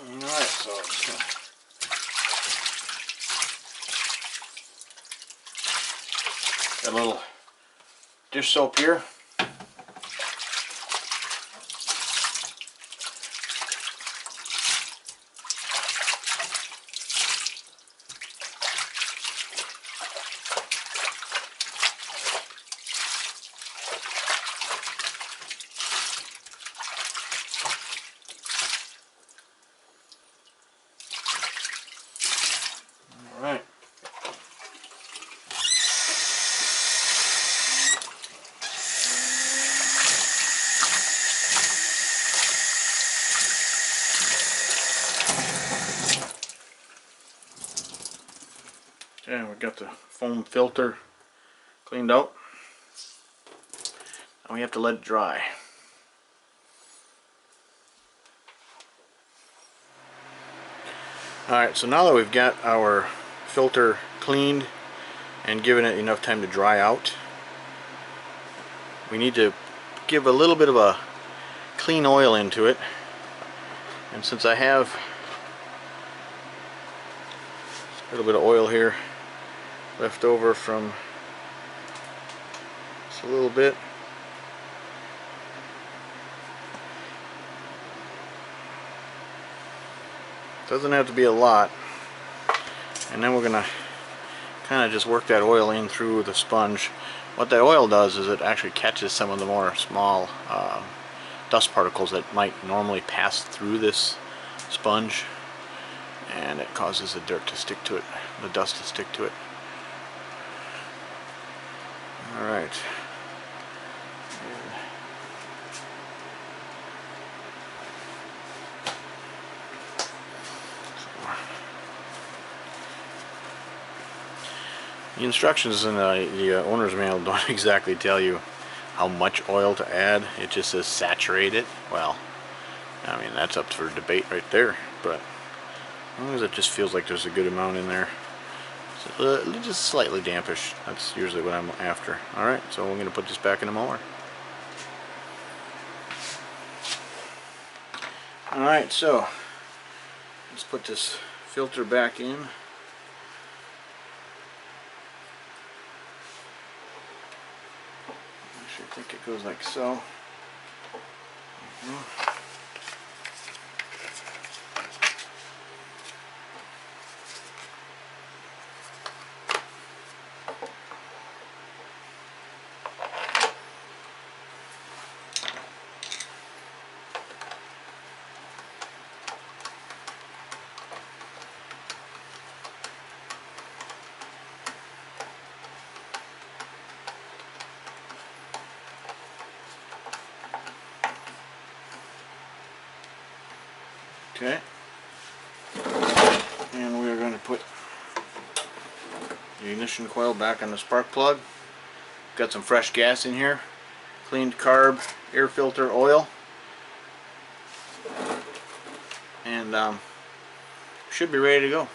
Alright, so I'm just gonna got a little dish soap here. Alright. Okay, we got the foam filter cleaned out. Now we have to let it dry. Alright, so now that we've got our filter cleaned and given it enough time to dry out, we need to give a little bit of a clean oil into it. And since I have a little bit of oil here left over from just a little bit, doesn't have to be a lot, and then we're gonna kind of just work that oil in through the sponge. What that oil does is it actually catches some of the more small dust particles that might normally pass through this sponge, and it causes the dirt to stick to it, the dust to stick to it. Alright. The instructions in the owner's manual don't exactly tell you how much oil to add. It just says saturate it. Well, I mean, that's up for debate right there, but as long as it just feels like there's a good amount in there, so, just slightly dampish, that's usually what I'm after. Alright, so we're going to put this back in the mower. Alright, so let's put this filter back in. Actually, I think it goes like so. Okay, and we are going to put the ignition coil back on the spark plug. Got some fresh gas in here, cleaned carb air filter oil, and should be ready to go.